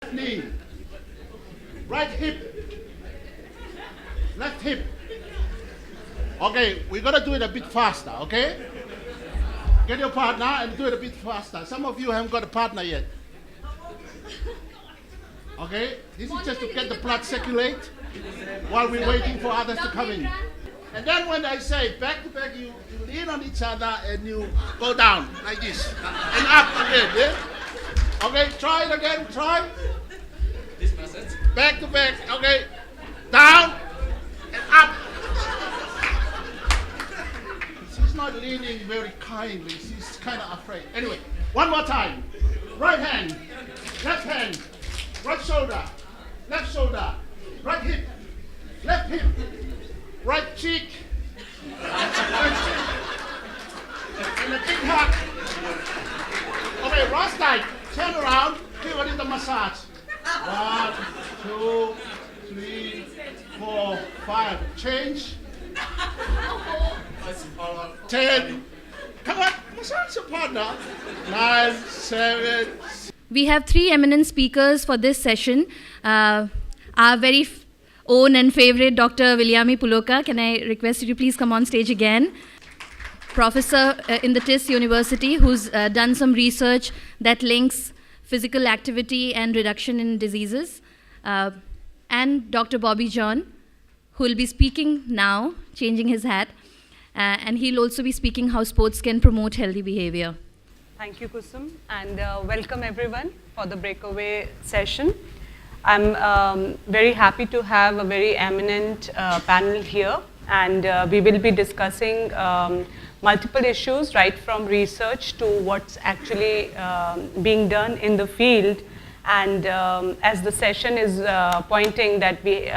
left knee, right hip, left hip. Okay, we're gonna do it a bit faster, okay? Get your partner and do it a bit faster. Some of you haven't got a partner yet. Okay, this is just to get the blood circulate while we're waiting for others to come in. And then when I say back to back, you lean on each other and you go down like this and up again. Yeah? Okay, try it again. Try. This message. Back to back. Okay, down and up. She's not leaning very kindly. She's kind of afraid. Anyway, one more time. Right hand, left hand, right shoulder, right hip, left hip, right cheek, left cheek, and a big hug. Okay, right side, turn around, give it the massage. 1, 2, 3, 4, 5. Change. 10. Come on, massage your partner. 9, 7. We have three eminent speakers for this session. Our very own and favorite Dr. Viliami Puloka. Can I request you to please come on stage again? Professor in the TIS University, who's done some research that links physical activity and reduction in diseases. And Dr. Bobby John, who will be speaking now, changing his hat. And he'll also be speaking how sports can promote healthy behavior. Thank you, Kusum, and welcome everyone for the breakaway session. I'm very happy to have a very eminent panel here, and we will be discussing multiple issues, right from research to what's actually being done in the field. And as the session is pointing that we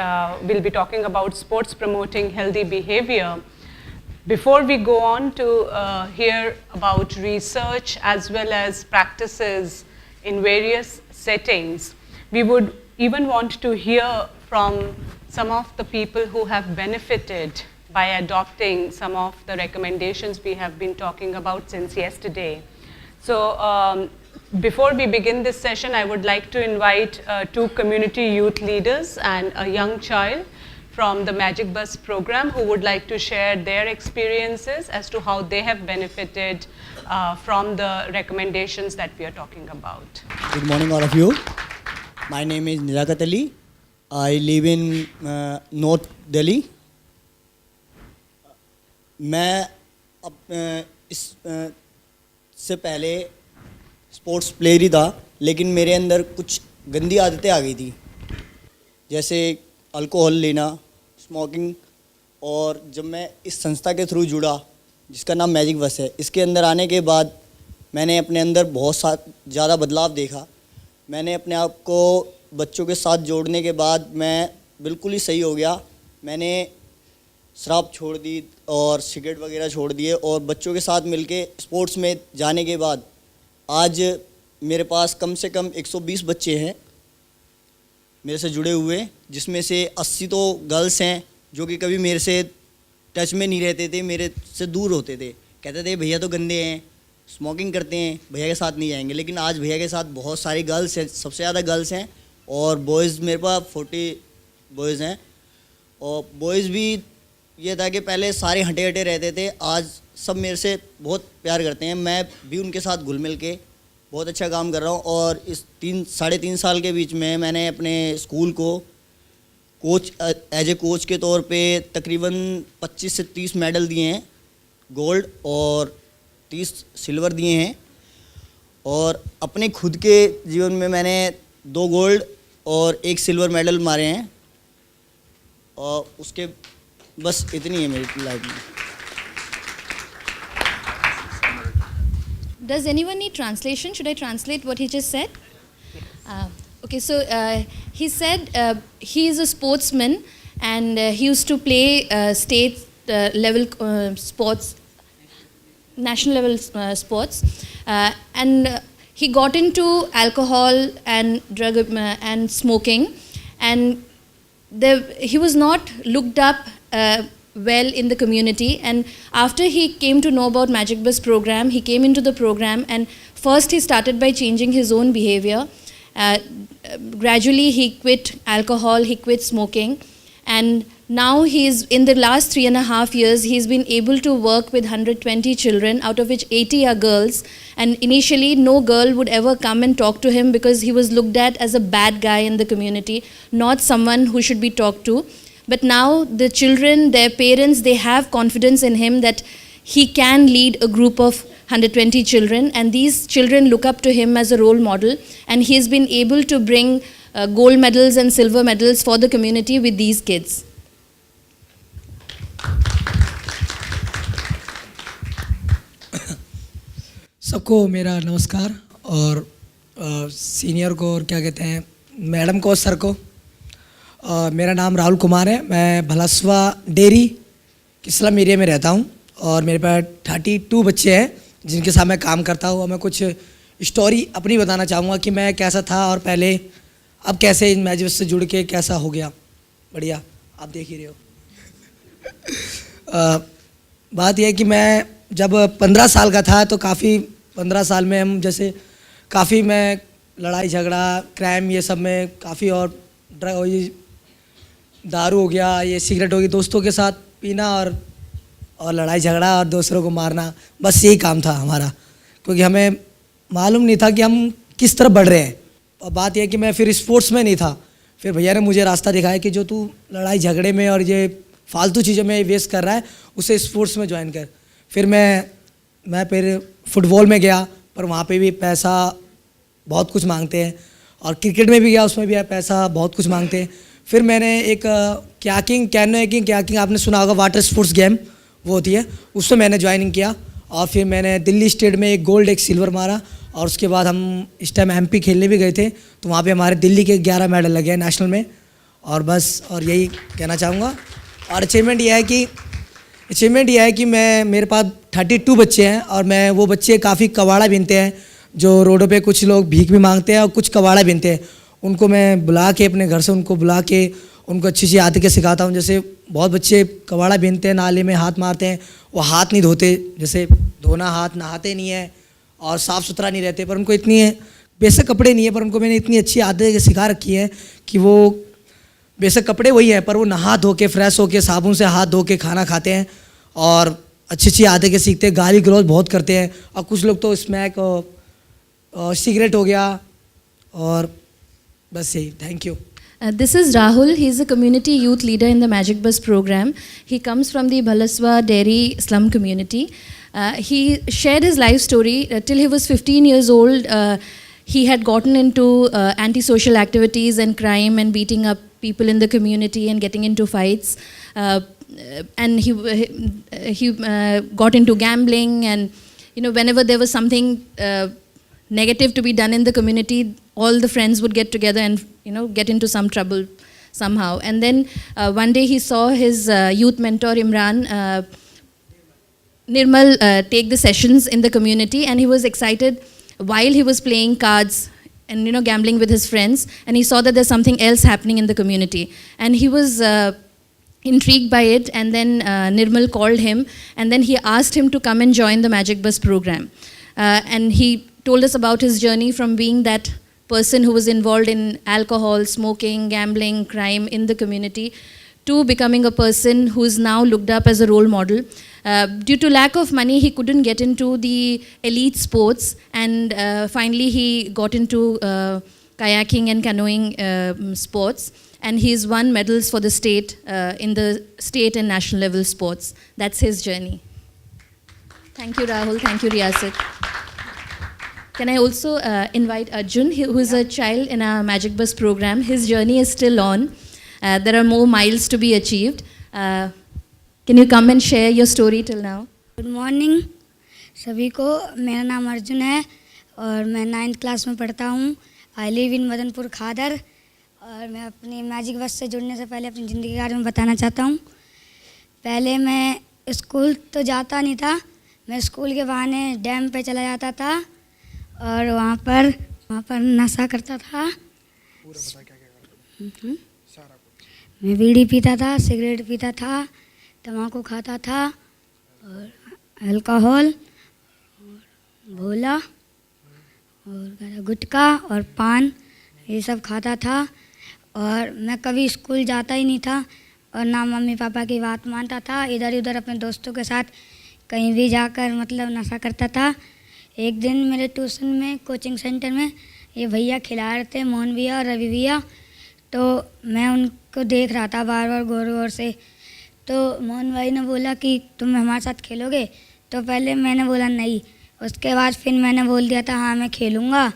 will be talking about sports promoting healthy behavior, before we go on to hear about research as well as practices in various settings, we would even want to hear from some of the people who have benefited by adopting some of the recommendations we have been talking about since yesterday. So before we begin this session, I would like to invite two community youth leaders and a young child from the Magic Bus program who would like to share their experiences as to how they have benefited from the recommendations that we are talking about. Good morning, all of you. My name is Nizakat Ali. I live in North Delhi. मैं इस से पहले sports player ही था, लेकिन मेरे अंदर कुछ गंदी आदतें आ गई थी, जैसे अल्कोहल लेना, स्मोकिंग। और जब मैं इस संस्था के थ्रू जुड़ा जिसका नाम मैजिक बस है, इसके अंदर आने के बाद मैंने अपने अंदर बहुत ज़्यादा बदलाव देखा। मैंने अपने आप को बच्चों के साथ जोड़ने के बाद मैं बिल्कुल ही सही हो गया। मैंने शराब छोड़ दी और सिगरेट वगैरह छोड़ दिए, और बच्चों के साथ मिलके स्पोर्ट्स में जाने के बाद आज मेरे पास कम से कम 120 बच्चे हैं मेरे से जुड़े हुए, जिसमें से 80 तो गर्ल्स हैं जो कि कभी मेरे से टच में नहीं रहते थे, मेरे से दूर होते थे। कहते थे भैया तो गंदे हैं, स्मोकिंग करते हैं, भैया के साथ नहीं जाएंगे। लेकिन आज भैया के साथ बहुत सारी गर्ल्स हैं, सबसे ज़्यादा गर्ल्स हैं, और बॉयज़ मेरे पास 40 बॉयज़ हैं। और बॉयज़ भी ये था कि पहले सारे हटे हटे रहते थे, आज सब मेरे से बहुत प्यार करते हैं। मैं भी उनके साथ घुल मिल के बहुत अच्छा काम कर रहा हूँ। और इस 3-3.5 साल के बीच में मैंने अपने स्कूल को कोच एज ए कोच के तौर पे तकरीबन 25 से 30 मेडल दिए हैं, गोल्ड, और 30 सिल्वर दिए हैं। और अपने खुद के जीवन में मैंने 2 गोल्ड और 1 सिल्वर मेडल मारे हैं। और उसके बस इतनी है मेरी लाइफ में। Does anyone need translation? Should I translate what he just said? Okay, so he said he is a sportsman, and he used to play state level sports, national level sports, and he got into alcohol and drug and smoking, and he was not looked up well in the community. And after he came to know about Magic Bus program, he came into the program, and first he started by changing his own behavior. gradually he quit alcohol, he quit smoking, and now he's in the last 3.5 years he's been able to work with 120 children, out of which 80 are girls. And initially no girl would ever come and talk to him because he was looked at as a bad guy in the community, not someone who should be talked to. But now the children, their parents, they have confidence in him that he can lead a group of 120 children, and these children look up to him as a role model, and he's been able to bring gold medals and silver medals for the community with these kids. सबको मेरा नमस्कार, और senior को और क्या कहते हैं madam को, सर को। मेरा नाम राहुल कुमार है, मैं भलसवा डेरी किस्लम एरिया में रहता हूँ, और मेरे पास 32 बच्चे हैं जिनके साथ मैं काम करता हूँ। और मैं कुछ स्टोरी अपनी बताना चाहूँगा कि मैं कैसा था और पहले अब कैसे इन मैचेस से जुड़ के कैसा हो गया। बढ़िया, आप देख ही रहे हो। बात यह है कि मैं जब 15 साल का था तो काफ़ी 15 साल में हम जैसे काफ़ी मैं लड़ाई झगड़ा, क्राइम, ये सब में काफ़ी, और ड्रग, ये दारू हो गया, ये सिगरेट हो गई, दोस्तों के साथ पीना और लड़ाई झगड़ा और दूसरों को मारना, बस यही काम था हमारा, क्योंकि हमें मालूम नहीं था कि हम किस तरफ बढ़ रहे हैं। और बात यह कि मैं फिर स्पोर्ट्स में नहीं था, फिर भैया ने मुझे रास्ता दिखाया कि जो तू लड़ाई झगड़े में और ये फालतू चीज़ों में वेस्ट कर रहा है उसे स्पोर्ट्स में ज्वाइन कर। फिर मैं फिर फुटबॉल में गया, पर वहाँ पे भी पैसा बहुत कुछ मांगते हैं, और क्रिकेट में भी गया, उसमें भी पैसा बहुत कुछ मांगते हैं। फिर मैंने एक कैकिंग आपने सुना होगा, वाटर स्पोर्ट्स गेम वो होती है, उसमें मैंने ज्वाइनिंग किया, और फिर मैंने दिल्ली स्टेट में एक गोल्ड एक सिल्वर मारा। और उसके बाद हम इस टाइम MP खेलने भी गए थे, तो वहाँ पे हमारे दिल्ली के 11 मेडल लगे हैं नेशनल में। और बस, और यही कहना चाहूँगा। और अचीवमेंट यह है कि मेरे पास 32 बच्चे हैं, और मैं वो बच्चे काफ़ी कबाड़ा बीनते हैं, जो रोडों पे कुछ लोग भीख भी मांगते हैं और कुछ कबाड़ा बीनते हैं, उनको मैं बुला के अपने घर से उनको बुला के उनको अच्छी सी आदतें सिखाता हूँ। जैसे बहुत बच्चे कबाड़ा बीनते हैं, नाले में हाथ मारते हैं, वो हाथ नहीं धोते, जैसे धोना, हाथ नहाते नहीं है और साफ़ सुथरा नहीं रहते, पर उनको इतनी बेशक कपड़े नहीं है, पर उनको मैंने इतनी अच्छी आदतें सिखा रखी है कि वो बेशक कपड़े वही हैं, पर वो नहा धो के फ्रेश होके साबुन से हाथ धो के खाना खाते हैं, और अच्छी अच्छी आदतें सीखते हैं। गाली गलौज बहुत करते हैं, और कुछ लोग तो स्मैक और सिगरेट हो गया, और बस यही। Thank you. This is Rahul. He is a community youth leader in the Magic Bus program. He comes from the Bhalaswa Dairy slum community. He shared his life story. Till he was 15 years old, he had gotten into antisocial activities and crime and beating up people in the community and getting into fights. And he got into gambling, and whenever there was something negative to be done in the community, all the friends would get together and get into some trouble somehow. And then one day he saw his youth mentor Nirmal take the sessions in the community, and he was excited while he was playing cards and gambling with his friends, and he saw that there's something else happening in the community, and he was intrigued by it. And then Nirmal called him, and then he asked him to come and join the Magic Bus program, and he told us about his journey from being that person who was involved in alcohol, smoking, gambling, crime in the community, to becoming a person who is now looked up as a role model. Due to lack of money, he couldn't get into the elite sports, and finally he got into kayaking and canoeing sports, and he's won medals for the state in the state and national level sports. That's his journey. Thank you, Rahul. Thank you, Riyasat. Can I also invite Arjun, who is a child in our Magic Bus program. His journey is still on. There are more miles to be achieved. Can you come and share your story till now? Good morning सभी को। मेरा नाम अर्जुन है और मैं 9th class में पढ़ता हूँ। आई लिव इन मदनपुर खादर, और मैं अपनी मैजिक बस से जुड़ने से पहले अपनी ज़िंदगी के बारे में बताना चाहता हूँ। पहले मैं स्कूल तो जाता नहीं था, मैं स्कूल के बहाने डैम पे चला जाता था, और वहाँ पर नशा करता था। मैं बीड़ी पीता था, सिगरेट पीता था, तम्बाकू खाता था, और अल्कोहल, भोला, और गुटखा और पान ये सब खाता था और मैं कभी स्कूल जाता ही नहीं था और ना मम्मी पापा की बात मानता था। इधर उधर अपने दोस्तों के साथ कहीं भी जाकर मतलब नशा करता था। एक दिन मेरे ट्यूशन में कोचिंग सेंटर में ये भैया खिला रहे थे, मोहन भैया और रवि भैया, तो मैं उनको देख रहा था बार बार गौर गौर से। तो मोहन भाई ने बोला कि तुम हमारे साथ खेलोगे? तो पहले मैंने बोला नहीं, उसके बाद फिर मैंने बोल दिया था हाँ मैं खेलूँगा।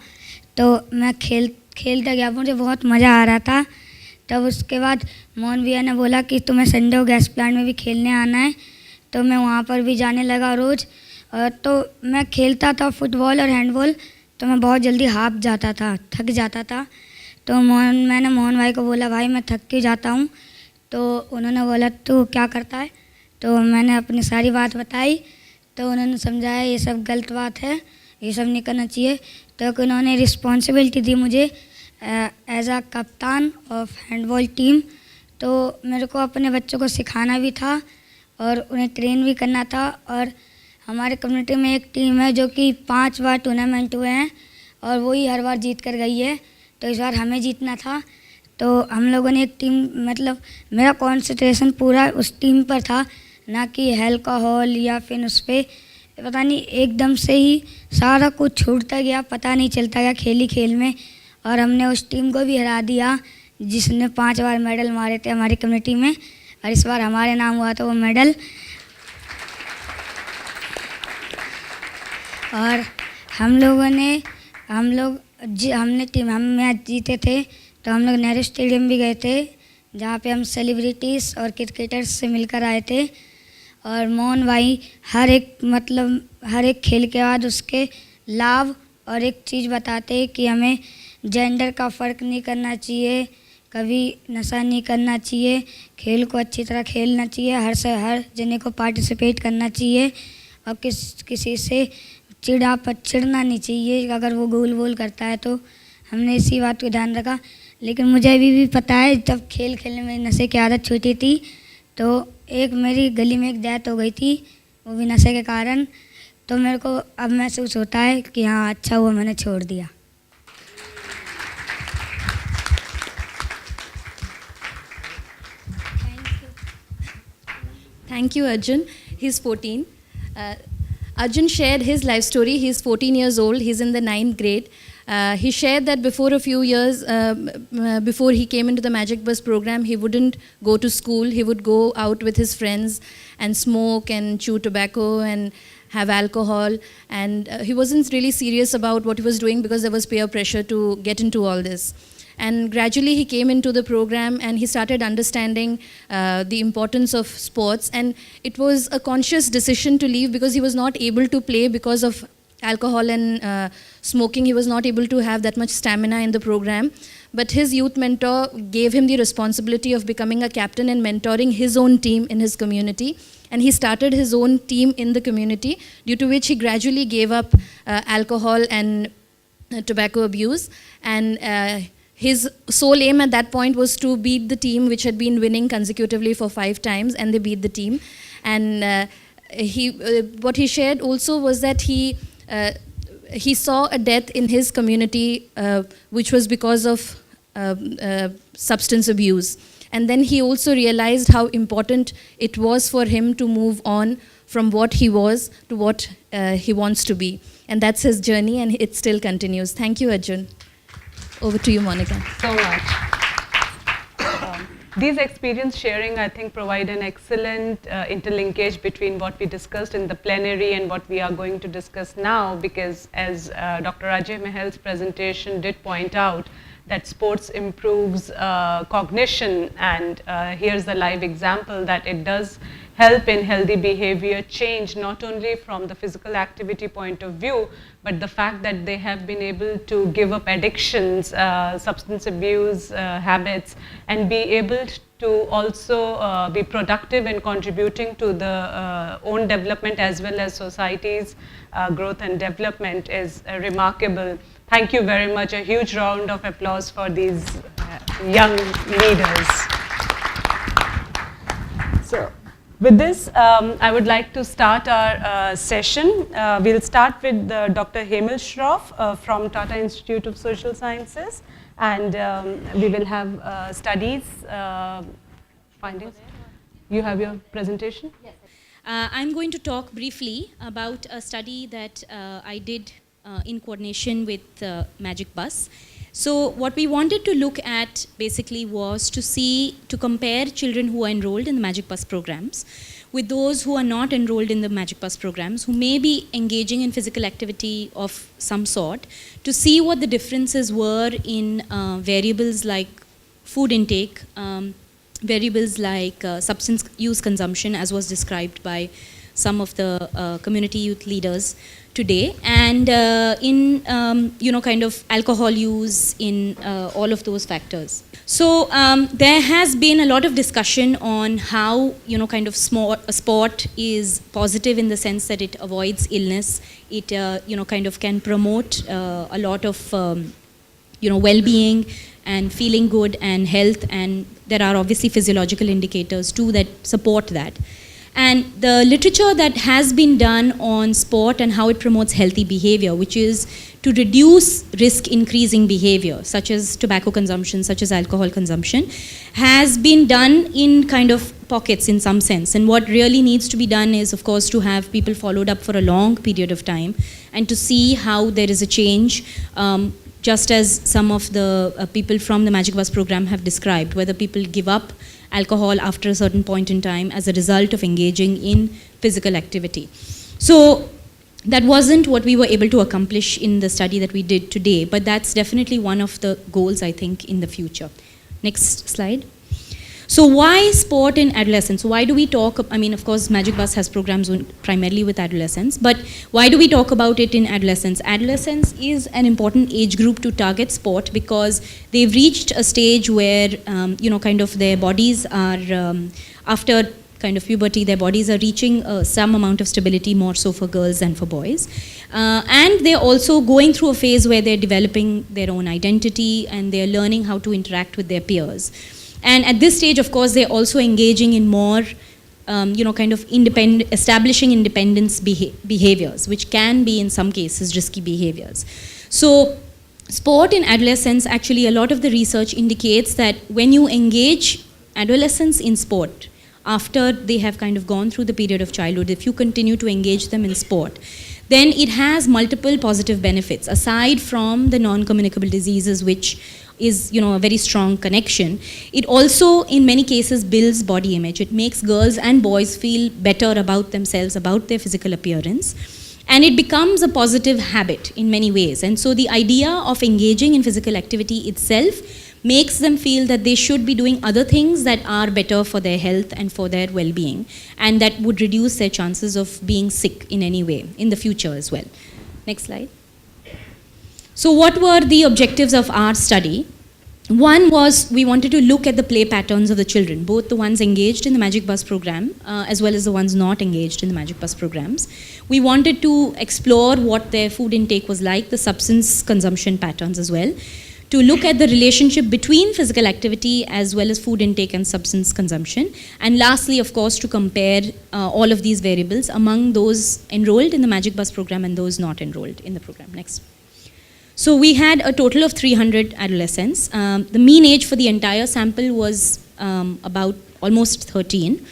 तो मैं खेलता गया, मुझे बहुत मज़ा आ रहा था। तब उसके बाद मोहन भैया ने बोला कि तुम्हें संडे को गैस प्लांट में भी खेलने आना है, तो मैं वहाँ पर भी जाने लगा रोज़। तो मैं खेलता था फुटबॉल और हैंडबॉल, तो मैं बहुत जल्दी हाफ जाता था, थक जाता था। तो मैंने मोहन भाई को बोला भाई मैं थक के जाता हूँ। तो उन्होंने बोला तू क्या करता है? तो मैंने अपनी सारी बात बताई, तो उन्होंने समझाया ये सब गलत बात है, ये सब नहीं करना चाहिए। तो उन्होंने रिस्पॉन्सिबिलिटी दी मुझे एज अ कप्तान ऑफ हैंडबॉल टीम। तो मेरे को अपने बच्चों को सिखाना भी था और उन्हें ट्रेन भी करना था। और हमारे कम्युनिटी में एक टीम है जो कि 5 बार टूर्नामेंट हुए हैं और वही हर बार जीत कर गई है, तो इस बार हमें जीतना था। तो हम लोगों ने एक टीम, मतलब मेरा कॉन्सेंट्रेशन पूरा उस टीम पर था, ना कि अल्कोहल या फिर उस पर पता नहीं एकदम से ही सारा कुछ छूटता गया, पता नहीं चलता गया खेल में। और हमने उस टीम को भी हरा दिया जिसने 5 बार मेडल मारे थे हमारी कम्युनिटी में, और इस बार हमारे नाम हुआ था वो मेडल। और हम मैच जीते थे, तो हम लोग नेहरू स्टेडियम भी गए थे जहाँ पे हम सेलिब्रिटीज़ और क्रिकेटर्स से मिलकर आए थे। और मोहन भाई हर एक खेल के बाद उसके लाभ और एक चीज़ बताते कि हमें जेंडर का फ़र्क नहीं करना चाहिए, कभी नशा नहीं करना चाहिए, खेल को अच्छी तरह खेलना चाहिए, हर जने को पार्टिसिपेट करना चाहिए और किसी से चिढ़ना नहीं चाहिए अगर वो गोल वोल करता है। तो हमने इसी बात को ध्यान रखा। लेकिन मुझे अभी भी पता है जब खेलने में नशे की आदत छूटी थी, तो एक मेरी गली में एक डेथ हो गई थी, वो भी नशे के कारण। तो मेरे को अब महसूस होता है कि हाँ अच्छा हुआ मैंने छोड़ दिया। Thank you, Arjun. He's 14. Arjun shared his life story. He's 14 years old. He's in the 9th grade. He shared that before a few years, before he came into the Magic Bus program, he wouldn't go to school. He would go out with his friends and smoke and chew tobacco and have alcohol. And he wasn't really serious about what he was doing because there was peer pressure to get into all this. And gradually he came into the program and he started understanding the importance of sports. And it was a conscious decision to leave because he was not able to play because of alcohol and smoking. He was not able to have that much stamina in the program. But his youth mentor gave him the responsibility of becoming a captain and mentoring his own team in his community. And he started his own team in the community, due to which he gradually gave up alcohol and tobacco abuse. And his sole aim at that point was to beat the team which had been winning consecutively for 5 times, and they beat the team. And what he shared also was that he saw a death in his community which was because of substance abuse. And then he also realized how important it was for him to move on from what he was to what he wants to be. And that's his journey, and it still continues. Thank you, Arjun. Over to you, Monica. So much. These experience sharing, I think, provide an excellent interlinkage between what we discussed in the plenary and what we are going to discuss now, because as Dr. Ajay Mahal's presentation did point out, that sports improves cognition, and here's the live example that it does help in healthy behavior change, not only from the physical activity point of view, but the fact that they have been able to give up addictions, substance abuse habits, and be able to also be productive in contributing to the own development as well as society's growth and development is remarkable. Thank you very much. A huge round of applause for these young leaders. So, With this, I would like to start our session. We'll start with Dr. Hemal Shroff from Tata Institute of Social Sciences, and we will have studies, findings. You have your presentation? Yes. I'm going to talk briefly about a study that I did in coordination with Magic Bus. So what we wanted to look at basically was to compare children who are enrolled in the Magic Bus programs with those who are not enrolled in the Magic Bus programs, who may be engaging in physical activity of some sort, to see what the differences were in variables like food intake, variables like substance use consumption, as was described by some of the community youth leaders today, and in kind of alcohol use, in all of those factors. So there has been a lot of discussion on how kind of sport is positive in the sense that it avoids illness. It kind of can promote a lot of well-being and feeling good and health, and there are obviously physiological indicators too that support that. And the literature that has been done on sport and how it promotes healthy behavior, which is to reduce risk increasing behavior, such as tobacco consumption, such as alcohol consumption, has been done in kind of pockets in some sense. And what really needs to be done is, of course, to have people followed up for a long period of time and to see how there is a change, just as some of the people from the Magic Bus program have described, whether people give up alcohol after a certain point in time as a result of engaging in physical activity. So that wasn't what we were able to accomplish in the study that we did today, but that's definitely one of the goals, I think, in the future. Next slide. So why sport in adolescence? Why do we talk, I mean, of course, Magic Bus has programs primarily with adolescents, but why do we talk about it in adolescence? Adolescence is an important age group to target sport because they've reached a stage where, kind of their bodies are, after kind of puberty, their bodies are reaching some amount of stability, more so for girls than for boys. And they're also going through a phase where they're developing their own identity and they're learning how to interact with their peers. And at this stage, of course, they're also engaging in more, kind of establishing independence behaviors, which can be, in some cases, risky behaviors. So sport in adolescence, actually, a lot of the research indicates that when you engage adolescents in sport, after they have kind of gone through the period of childhood, if you continue to engage them in sport, then it has multiple positive benefits, aside from the non-communicable diseases, which is a very strong connection. It also in many cases builds body image. It makes girls and boys feel better about themselves, about their physical appearance, and it becomes a positive habit in many ways. And so the idea of engaging in physical activity itself makes them feel that they should be doing other things that are better for their health and for their well-being, and that would reduce their chances of being sick in any way in the future as well. Next slide. So what were the objectives of our study? One was we wanted to look at the play patterns of the children, both the ones engaged in the Magic Bus program as well as the ones not engaged in the Magic Bus programs. We wanted to explore what their food intake was like, the substance consumption patterns as well, to look at the relationship between physical activity as well as food intake and substance consumption. And lastly, of course, to compare all of these variables among those enrolled in the Magic Bus program and those not enrolled in the program. Next. So we had a total of 300 adolescents. The mean age for the entire sample was about almost 13.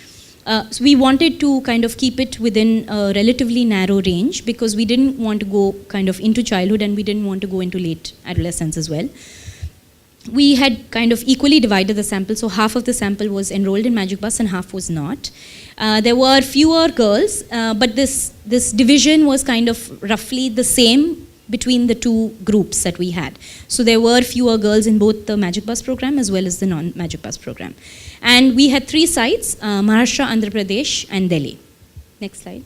So we wanted to kind of keep it within a relatively narrow range because we didn't want to go kind of into childhood and we didn't want to go into late adolescence as well. We had kind of equally divided the sample, so half of the sample was enrolled in Magic Bus and half was not. There were fewer girls, but this division was kind of roughly the same between the two groups that we had. So there were fewer girls in both the Magic Bus program as well as the non-Magic Bus program. And we had 3 sites, Maharashtra, Andhra Pradesh and Delhi. Next slide.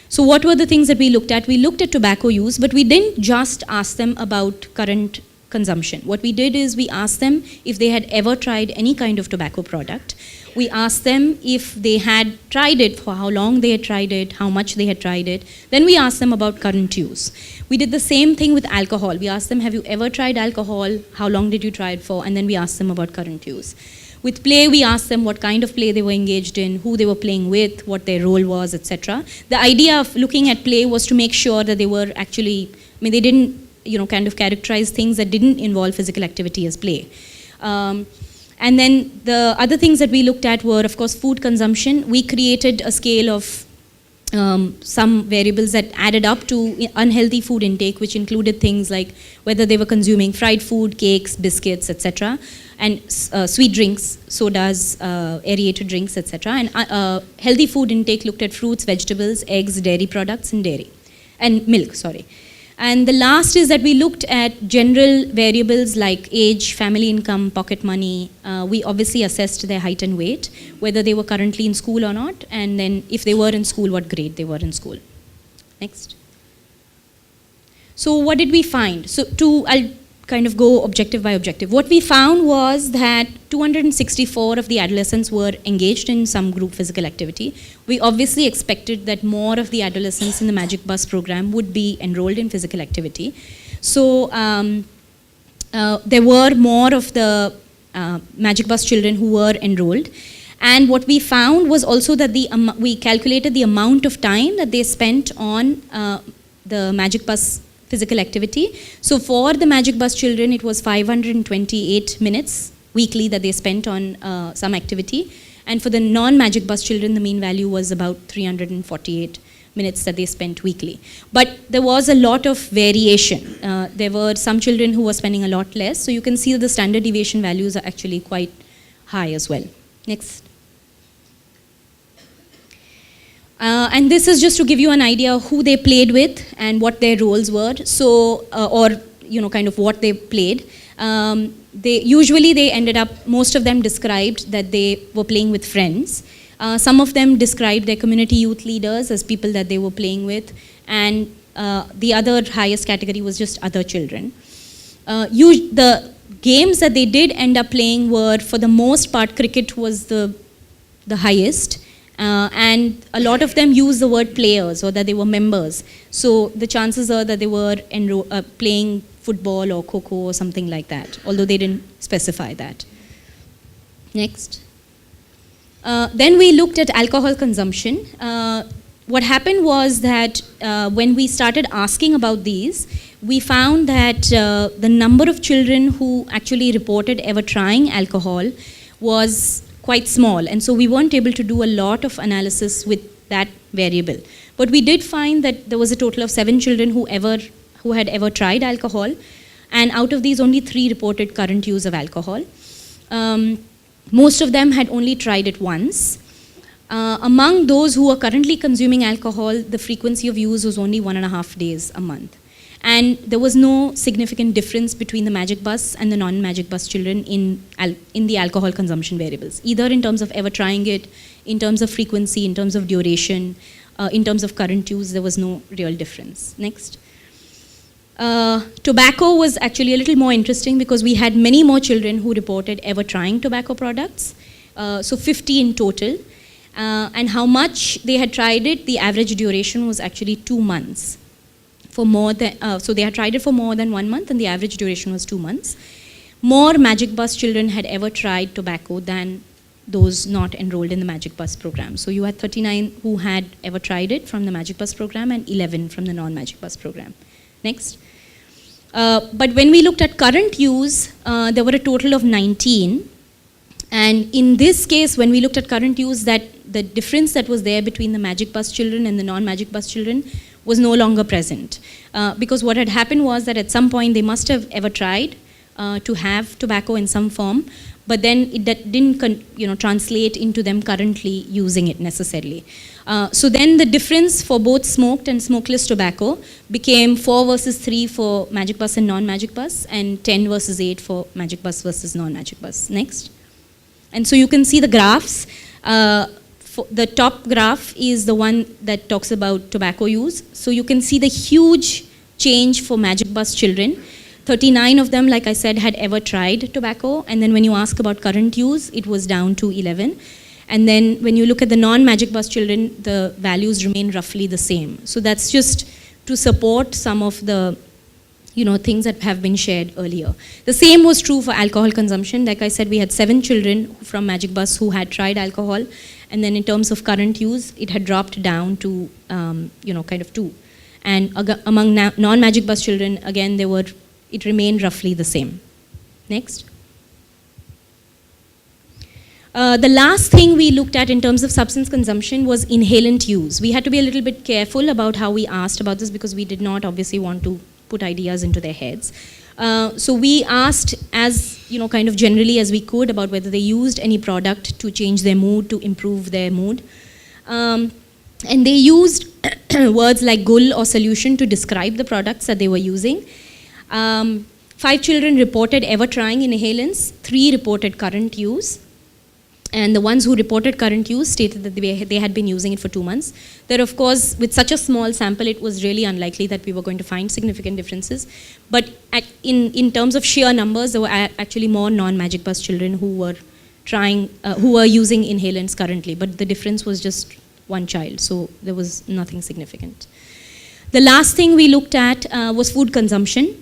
So what were the things that we looked at? We looked at tobacco use, but we didn't just ask them about current consumption. What we did is we asked them if they had ever tried any kind of tobacco product. We asked them if they had tried it, for how long they had tried it, how much they had tried it. Then we asked them about current use. We did the same thing with alcohol. We asked them, have you ever tried alcohol? How long did you try it for? And then we asked them about current use. With play, we asked them what kind of play they were engaged in, who they were playing with, what their role was, etc. The idea of looking at play was to make sure that they were actually, they didn't, kind of characterize things that didn't involve physical activity as play. And then the other things that we looked at were, of course, food consumption. We created a scale of some variables that added up to unhealthy food intake, which included things like whether they were consuming fried food, cakes, biscuits, etc., and sweet drinks, sodas, aerated drinks, etc. And healthy food intake looked at fruits, vegetables, eggs, dairy products, and milk. And the last is that we looked at general variables like age, family income, pocket money. We obviously assessed their height and weight, whether they were currently in school or not, and then if they were in school, what grade they were in school. Next. So what did we find? I'll kind of go objective by objective. What we found was that 264 of the adolescents were engaged in some group physical activity. We obviously expected that more of the adolescents in the Magic Bus program would be enrolled in physical activity. So there were more of the Magic Bus children who were enrolled. And what we found was also that we calculated the amount of time that they spent on the Magic Bus physical activity. So for the Magic Bus children, it was 528 minutes weekly that they spent on some activity. And for the non-Magic Bus children, the mean value was about 348 minutes that they spent weekly. But there was a lot of variation. There were some children who were spending a lot less. So you can see that the standard deviation values are actually quite high as well. Next. And this is just to give you an idea of who they played with and what their roles were. So, kind of what they played. They ended up, most of them described that they were playing with friends. Some of them described their community youth leaders as people that they were playing with. And the other highest category was just other children. The games that they did end up playing were, for the most part, cricket was the highest. And a lot of them use the word players or that they were members. So the chances are that they were playing football or kho-kho or something like that, although they didn't specify that. Next. Then we looked at alcohol consumption. What happened was that when we started asking about these, we found that the number of children who actually reported ever trying alcohol was quite small, and so we weren't able to do a lot of analysis with that variable. But we did find that there was a total of 7 children who had ever tried alcohol, and out of these only 3 reported current use of alcohol. Most of them had only tried it once. Among those who are currently consuming alcohol, the frequency of use was only 1.5 days a month. And there was no significant difference between the Magic Bus and the non-Magic Bus children in the alcohol consumption variables, either in terms of ever trying it, in terms of frequency, in terms of duration, in terms of current use. There was no real difference. Next. Tobacco was actually a little more interesting because we had many more children who reported ever trying tobacco products, so 50 in total. And how much they had tried it, the average duration was actually 2 months. So they had tried it for more than 1 month, and the average duration was 2 months. More Magic Bus children had ever tried tobacco than those not enrolled in the Magic Bus program. So you had 39 who had ever tried it from the Magic Bus program and 11 from the non-Magic Bus program. Next. But when we looked at current use, there were a total of 19. And in this case, when we looked at current use, that the difference that was there between the Magic Bus children and the non-Magic Bus children was no longer present. Because what had happened was that at some point they must have ever tried to have tobacco in some form, but then that didn't translate into them currently using it necessarily. So then the difference for both smoked and smokeless tobacco became 4 versus 3 for Magic Bus and non-Magic Bus, and 10 versus 8 for Magic Bus versus non-Magic Bus. Next. And so you can see the graphs. The top graph is the one that talks about tobacco use. So you can see the huge change for Magic Bus children. 39 of them, like I said, had ever tried tobacco. And then when you ask about current use, it was down to 11. And then when you look at the non-Magic Bus children, the values remain roughly the same. So that's just to support some of the things that have been shared earlier. The same was true for alcohol consumption. Like I said, we had 7 children from Magic Bus who had tried alcohol, and then in terms of current use, it had dropped down to, kind of 2. And among non-Magic Bus children, again, it remained roughly the same. Next. The last thing we looked at in terms of substance consumption was inhalant use. We had to be a little bit careful about how we asked about this because we did not obviously want to put ideas into their heads. So we asked as, kind of generally as we could about whether they used any product to change their mood, to improve their mood. And they used words like gul or solution to describe the products that they were using. 5 children reported ever trying inhalants, 3 reported current use. And the ones who reported current use stated that they had been using it for 2 months. There, of course, with such a small sample, it was really unlikely that we were going to find significant differences. But in terms of sheer numbers, there were actually more non-Magic Bus children who were using inhalants currently. But the difference was just 1 child, so there was nothing significant. The last thing we looked at was food consumption.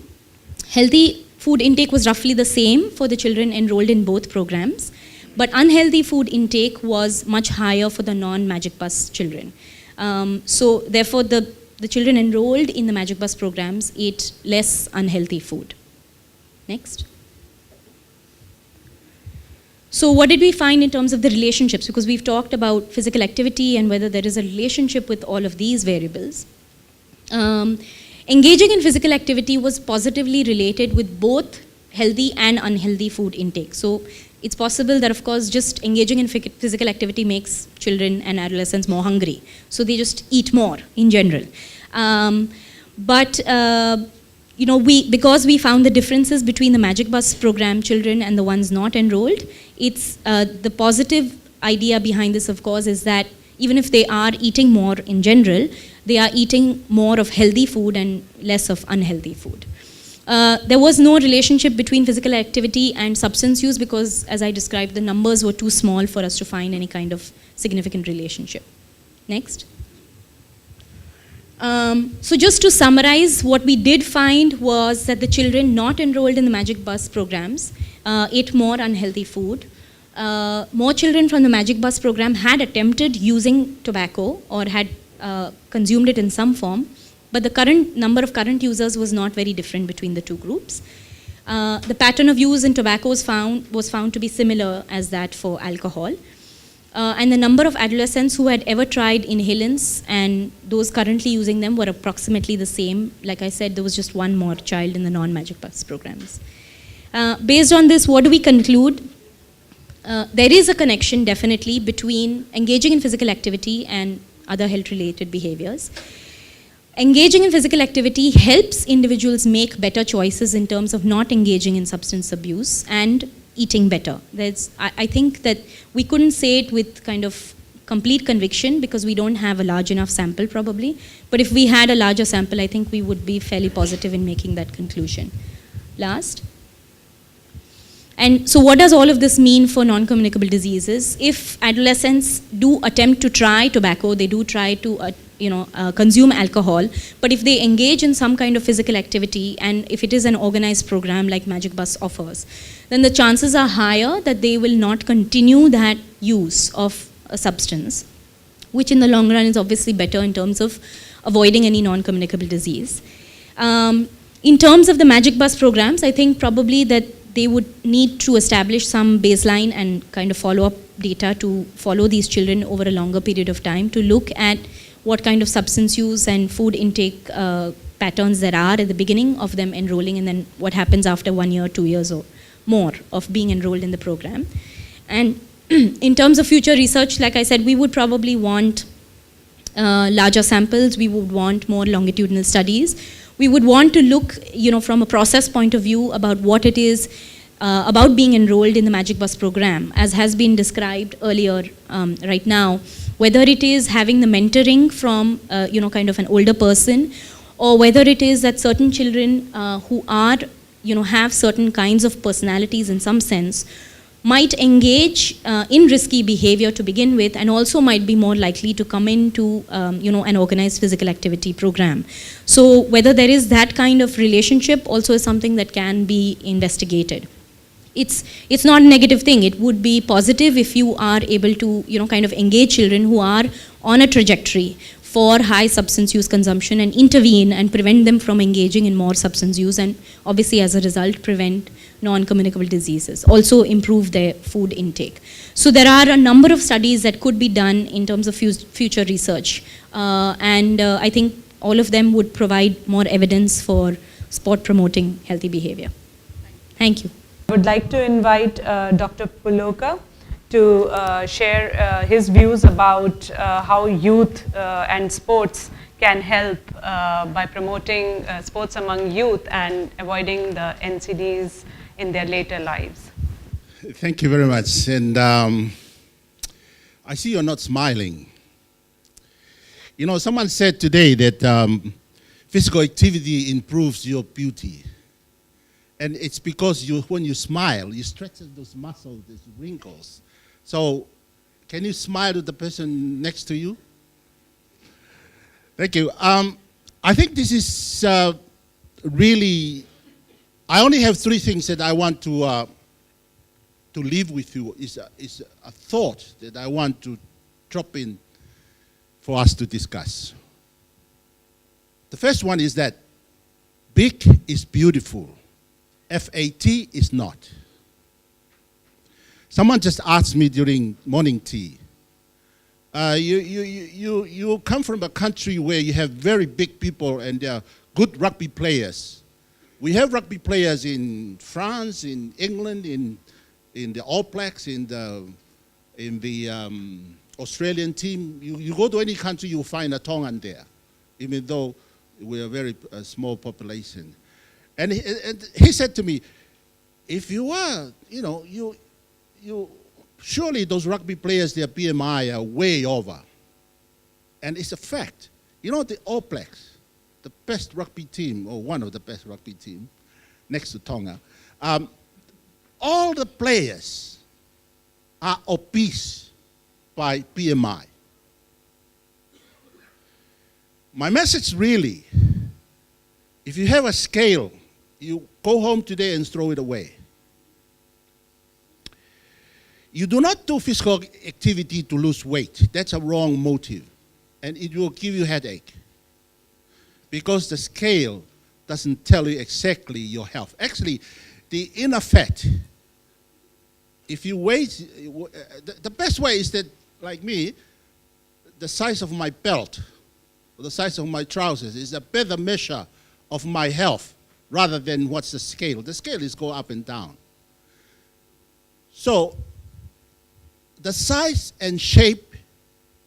Healthy food intake was roughly the same for the children enrolled in both programs. But unhealthy food intake was much higher for the non-Magic Bus children. So therefore, the children enrolled in the Magic Bus programs ate less unhealthy food. Next. So what did we find in terms of the relationships? Because we've talked about physical activity and whether there is a relationship with all of these variables. Engaging in physical activity was positively related with both healthy and unhealthy food intake. So it's possible that, of course, just engaging in physical activity makes children and adolescents more hungry. So they just eat more in general. Because we found the differences between the Magic Bus program children and the ones not enrolled, it's the positive idea behind this, of course, is that even if they are eating more in general, they are eating more of healthy food and less of unhealthy food. There was no relationship between physical activity and substance use because, as I described, the numbers were too small for us to find any kind of significant relationship. Next. So just to summarize, what we did find was that the children not enrolled in the Magic Bus programs ate more unhealthy food. More children from the Magic Bus program had attempted using tobacco or had consumed it in some form. But the current number of current users was not very different between the 2 groups. The pattern of use in tobacco was found to be similar as that for alcohol. And the number of adolescents who had ever tried inhalants and those currently using them were approximately the same. Like I said, there was just 1 more child in the non-Magic Bus programs. Based on this, what do we conclude? There is a connection, definitely, between engaging in physical activity and other health-related behaviors. Engaging in physical activity helps individuals make better choices in terms of not engaging in substance abuse and eating better. I think that we couldn't say it with kind of complete conviction because we don't have a large enough sample probably. But if we had a larger sample, I think we would be fairly positive in making that conclusion. Last. And so what does all of this mean for non-communicable diseases? If adolescents do attempt to try tobacco, they do try to consume alcohol, but if they engage in some kind of physical activity and if it is an organized program like Magic Bus offers, then the chances are higher that they will not continue that use of a substance, which in the long run is obviously better in terms of avoiding any non-communicable disease. In terms of the Magic Bus programs, I think probably that they would need to establish some baseline and kind of follow-up data to follow these children over a longer period of time to look at what kind of substance use and food intake patterns there are at the beginning of them enrolling and then what happens after 1 year, 2 years or more of being enrolled in the program. And in terms of future research, like I said, we would probably want larger samples, we would want more longitudinal studies. We would want to look, from a process point of view about what it is about being enrolled in the Magic Bus program, as has been described earlier right now, whether it is having the mentoring from, kind of an older person, or whether it is that certain children who are, have certain kinds of personalities in some sense, might engage in risky behavior to begin with, and also might be more likely to come into an organized physical activity program. So whether there is that kind of relationship also is something that can be investigated. It's not a negative thing. It would be positive if you are able to kind of engage children who are on a trajectory for high substance use consumption and intervene and prevent them from engaging in more substance use, and obviously as a result prevent non-communicable diseases, also improve their food intake. So there are a number of studies that could be done in terms of future research, and I think all of them would provide more evidence for sport promoting healthy behavior. Thank you. I would like to invite Dr. Puloka to share his views about how youth and sports can help by promoting sports among youth and avoiding the NCDs in their later lives. Thank you very much. And I see you're not smiling. You know, someone said today that physical activity improves your beauty. And it's because when you smile, you stretch those muscles, those wrinkles. So, can you smile to the person next to you? Thank you. I think this is really, I only have three things that I want to leave with you. Is a thought that I want to drop in for us to discuss. The first one is that big is beautiful. FAT is not. Someone just asked me during morning tea, you come from a country where you have very big people and they are good rugby players. We have rugby players in France, in England, in the All Blacks, in the Australian team. You go to any country, you'll find a Tongan there, even though we're a very small population. And he said to me, if you are, you surely those rugby players, their BMI are way over. And it's a fact. You know, the All Blacks, the best rugby team, or one of the best rugby team, next to Tonga, all the players are obese by BMI. My message really, if you have a scale, you go home today and throw it away. You do not do physical activity to lose weight. That's a wrong motive. And it will give you headache. Because the scale doesn't tell you exactly your health. Actually, the inner fat, if you weigh, the best way is that, like me, the size of my belt, or the size of my trousers is a better measure of my health rather than what's the scale. The scale is go up and down. So, the size and shape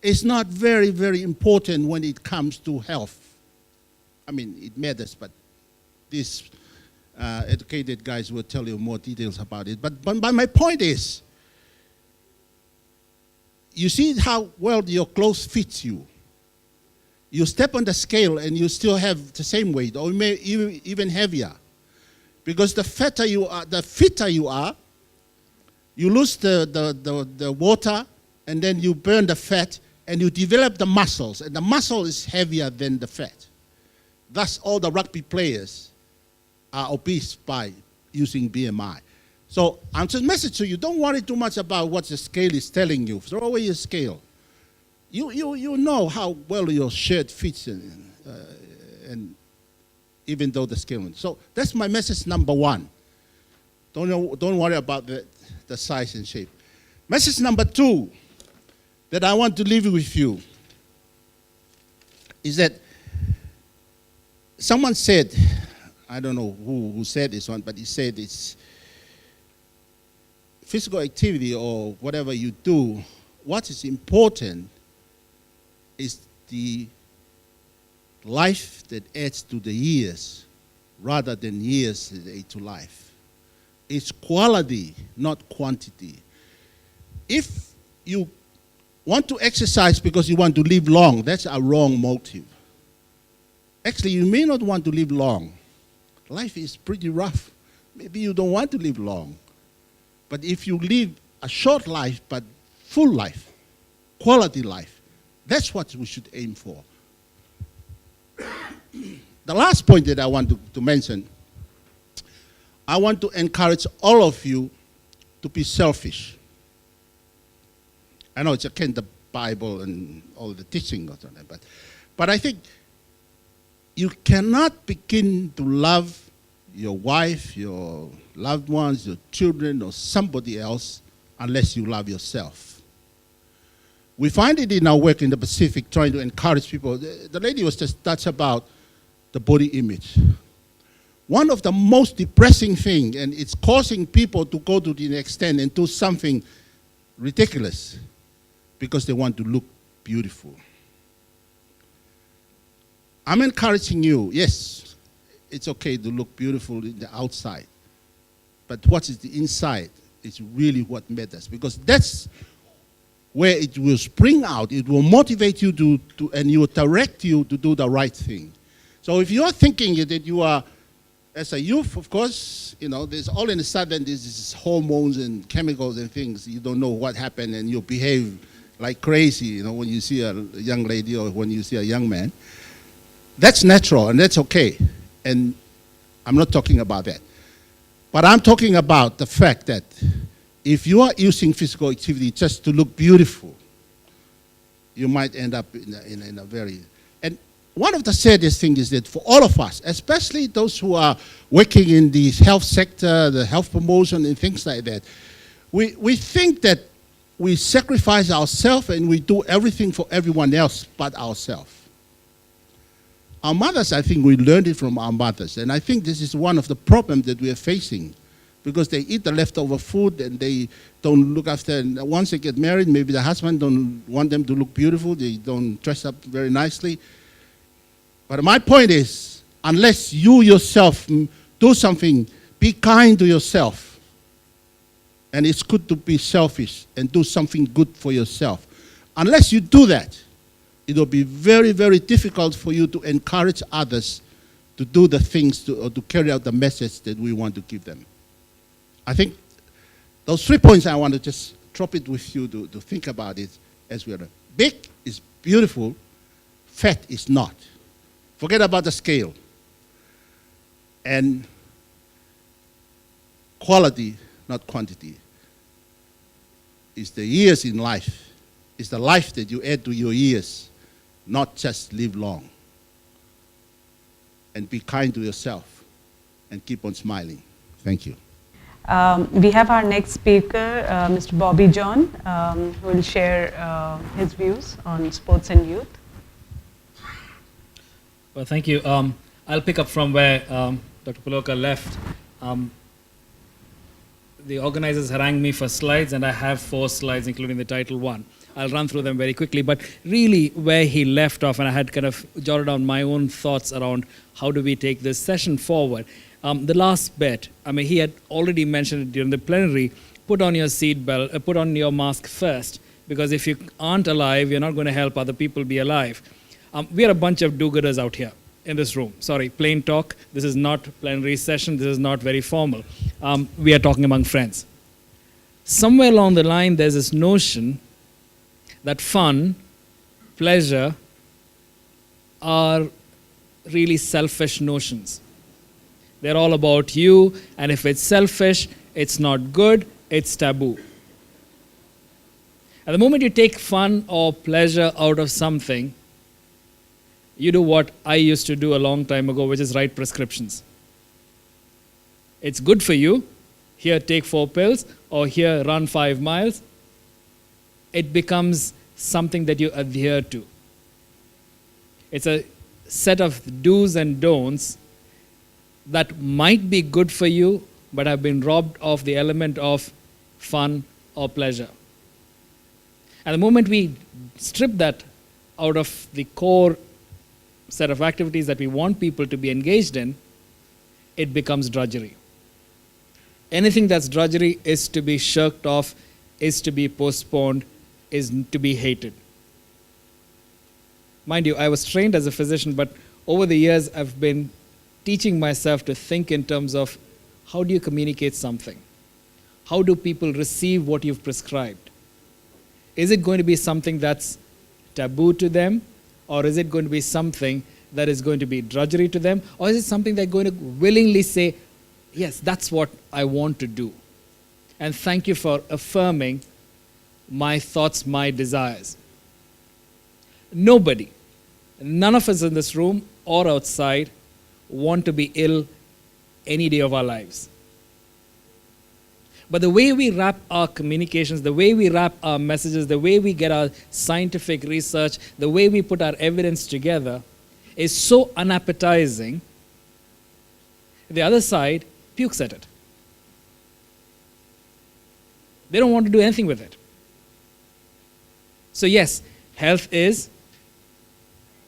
is not very, very important when it comes to health. I mean, it matters, but these educated guys will tell you more details about it. But my point is, you see how well your clothes fit you. You step on the scale and you still have the same weight, or even heavier. Because the fitter you are, you lose the water, and then you burn the fat, and you develop the muscles, and the muscle is heavier than the fat. Thus, all the rugby players are obese by using BMI. So, I'm just message to you, don't worry too much about what the scale is telling you. Throw away your scale. You know how well your shirt fits, and even though the scale. So, that's my message number one. Don't worry about the size and shape. Message number two that I want to leave with you is that someone said, I don't know who said this one, but he said it's physical activity or whatever you do, what is important is the life that adds to the years rather than years that add to life. It's quality, not quantity. If you want to exercise because you want to live long, that's a wrong motive. Actually, you may not want to live long. Life is pretty rough. Maybe you don't want to live long. But if you live a short life, but full life, quality life, that's what we should aim for. The last point that I want to mention, I want to encourage all of you to be selfish. I know it's against the Bible and all the teaching, but I think you cannot begin to love your wife, your loved ones, your children, or somebody else unless you love yourself. We find it in our work in the Pacific, trying to encourage people. The lady was just touched about the body image. One of the most depressing things, and it's causing people to go to the extent and do something ridiculous because they want to look beautiful. I'm encouraging you, yes, it's okay to look beautiful in the outside, but what is the inside is really what matters, because that's where it will spring out. It will motivate you to and it will direct you to do the right thing. So if you're thinking that you are, as a youth, of course, you know, there's all in a sudden there's hormones and chemicals and things. You don't know what happened and you behave like crazy, you know, when you see a young lady or when you see a young man. That's natural and that's okay. And I'm not talking about that. But I'm talking about the fact that if you are using physical activity just to look beautiful, you might end up in a very... And one of the saddest things is that for all of us, especially those who are working in the health sector, the health promotion and things like that, we think that we sacrifice ourselves and we do everything for everyone else but ourselves. Our mothers, I think we learned it from our mothers, and I think this is one of the problems that we are facing, because they eat the leftover food and they don't look after, and once they get married, maybe the husband don't want them to look beautiful, they don't dress up very nicely. But my point is, unless you yourself do something, be kind to yourself. And it's good to be selfish and do something good for yourself. Unless you do that, it will be very, very difficult for you to encourage others to do the things or to carry out the message that we want to give them. I think those 3 points I want to just drop it with you to think about it as we are. Big is beautiful, fat is not. Forget about the scale. And quality, not quantity, is the years in life. It's the life that you add to your years, not just live long. And be kind to yourself and keep on smiling. Thank you. We have our next speaker, Mr. Bobby John, who will share his views on sports and youth. Well, thank you. I'll pick up from where Dr. Paloka left. The organizers harangued me for slides, and I have 4 slides, including the title one. I'll run through them very quickly, but really where he left off, and I had kind of jotted down my own thoughts around how do we take this session forward. The last bit, I mean, he had already mentioned it during the plenary, put on your seatbelt, put on your mask first, because if you aren't alive, you're not going to help other people be alive. We are a bunch of do-gooders out here in this room. Sorry, plain talk. This is not plenary session. This is not very formal. We are talking among friends. Somewhere along the line, there's this notion that fun, pleasure, are really selfish notions. They're all about you, and if it's selfish, it's not good, it's taboo. At the moment you take fun or pleasure out of something, you do what I used to do a long time ago, which is write prescriptions. It's good for you. Here, take 4 pills, or here, run 5 miles. It becomes something that you adhere to. It's a set of do's and don'ts that might be good for you, but have been robbed of the element of fun or pleasure. At the moment we strip that out of the core set of activities that we want people to be engaged in, it becomes drudgery. Anything that's drudgery is to be shirked off, is to be postponed, is to be hated. Mind you, I was trained as a physician, but over the years I've been teaching myself to think in terms of how do you communicate something? How do people receive what you've prescribed? Is it going to be something that's taboo to them? Or is it going to be something that is going to be drudgery to them? Or is it something they're going to willingly say, yes, that's what I want to do? And thank you for affirming my thoughts, my desires. Nobody, none of us in this room or outside, want to be ill any day of our lives. But the way we wrap our communications, the way we wrap our messages, the way we get our scientific research, the way we put our evidence together is so unappetizing, the other side pukes at it. They don't want to do anything with it. So yes, health is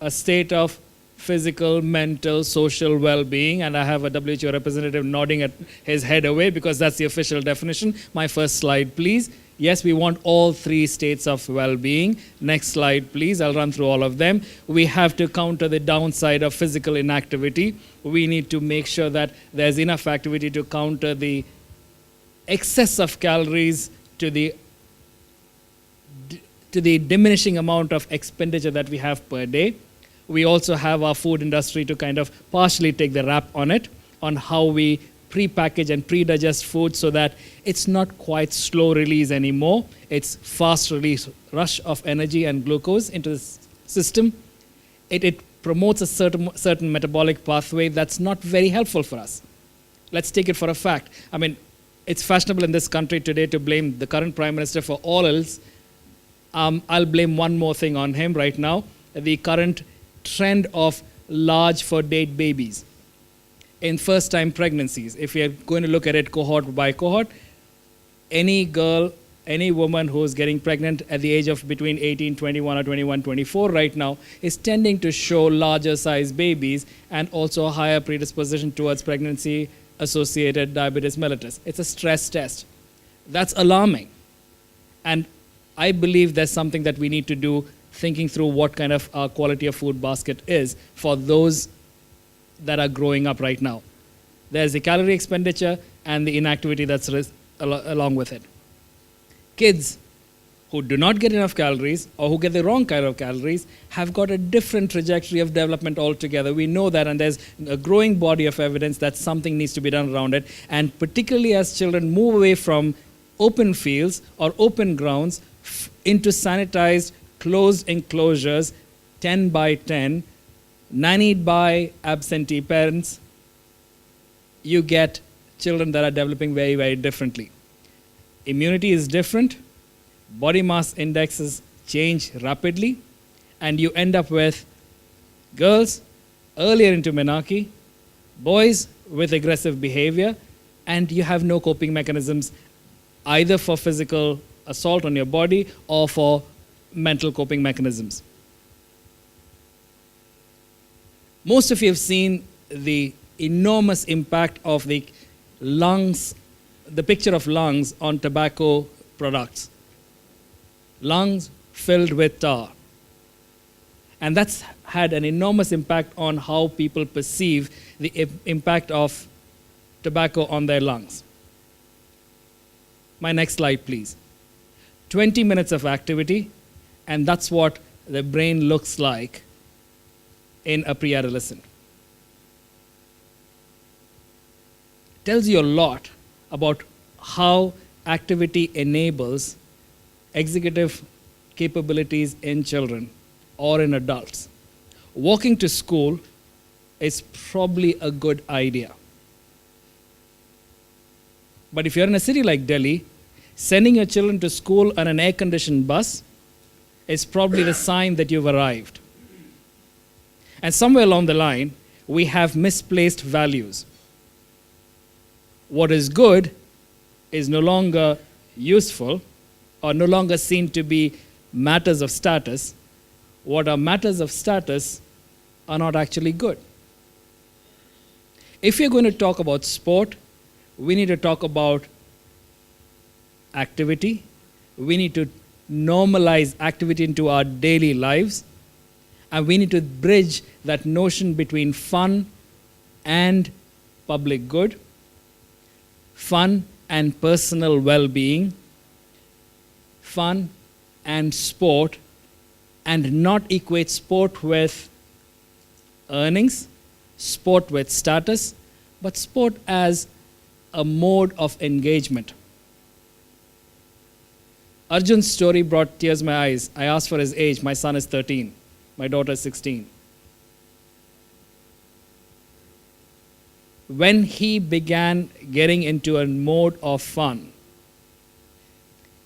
a state of physical, mental, social well-being, and I have a WHO representative nodding at his head away because that's the official definition. My first slide, please. Yes, we want all three states of well-being. Next slide, please. I'll run through all of them. We have to counter the downside of physical inactivity. We need to make sure that there's enough activity to counter the excess of calories to the diminishing amount of expenditure that we have per day. We also have our food industry to kind of partially take the rap on it, on how we pre-package and pre-digest food so that it's not quite slow release anymore. It's fast release, rush of energy and glucose into the system. It promotes a certain metabolic pathway that's not very helpful for us. Let's take it for a fact. I mean, it's fashionable in this country today to blame the current Prime Minister for all else. I'll blame one more thing on him right now, the current trend of large for date babies in first-time pregnancies. If you're going to look at it cohort by cohort, any girl, any woman who's getting pregnant at the age of between 18, 21 or 21, 24 right now is tending to show larger size babies and also a higher predisposition towards pregnancy-associated diabetes mellitus. It's a stress test. That's alarming. And I believe there's something that we need to do thinking through what kind of our quality of food basket is for those that are growing up right now. There's the calorie expenditure and the inactivity that's along with it. Kids who do not get enough calories or who get the wrong kind of calories have got a different trajectory of development altogether. We know that, and there's a growing body of evidence that something needs to be done around it. And particularly as children move away from open fields or open grounds into sanitized, closed enclosures, 10 by 10, nannied by absentee parents, you get children that are developing very, very differently. Immunity is different, body mass indexes change rapidly, and you end up with girls earlier into menarche, boys with aggressive behavior, and you have no coping mechanisms either for physical assault on your body or for mental coping mechanisms. Most of you have seen the enormous impact of the lungs, the picture of lungs on tobacco products. Lungs filled with tar. And that's had an enormous impact on how people perceive the impact of tobacco on their lungs. My next slide, please. 20 minutes of activity, and that's what the brain looks like in a pre-adolescent. Tells you a lot about how activity enables executive capabilities in children or in adults. Walking to school is probably a good idea. But if you're in a city like Delhi, sending your children to school on an air-conditioned bus is probably the sign that you've arrived. And somewhere along the line, we have misplaced values. What is good is no longer useful or no longer seen to be matters of status. What are matters of status are not actually good. If you're going to talk about sport, we need to talk about activity. We need to normalize activity into our daily lives. And we need to bridge that notion between fun and public good. Fun and personal well-being, fun and sport, and not equate sport with earnings, sport with status, but sport as a mode of engagement. Arjun's story brought tears to my eyes. I asked for his age. My son is 13. My daughter is 16. When he began getting into a mode of fun,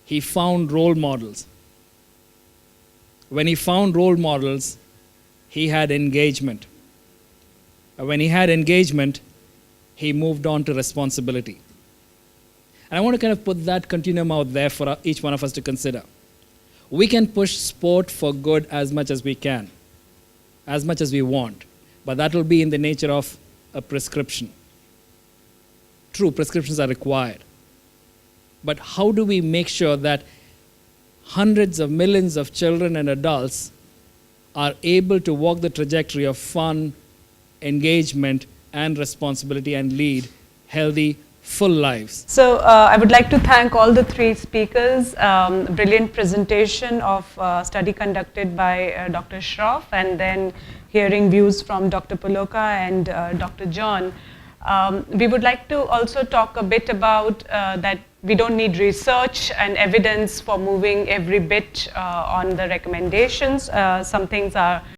he found role models. When he found role models, he had engagement. When he had engagement, he moved on to responsibility. And I want to kind of put that continuum out there for each one of us to consider. We can push sport for good as much as we can, as much as we want, but that will be in the nature of a prescription. True, prescriptions are required. But how do we make sure that hundreds of millions of children and adults are able to walk the trajectory of fun, engagement, and responsibility and lead healthy, full lives? So I would like to thank all the three speakers. Brilliant presentation of study conducted by Dr. Shroff, and then hearing views from Dr. Paloka and Dr. John. We would like to also talk a bit about that we don't need research and evidence for moving every bit on the recommendations. Some things are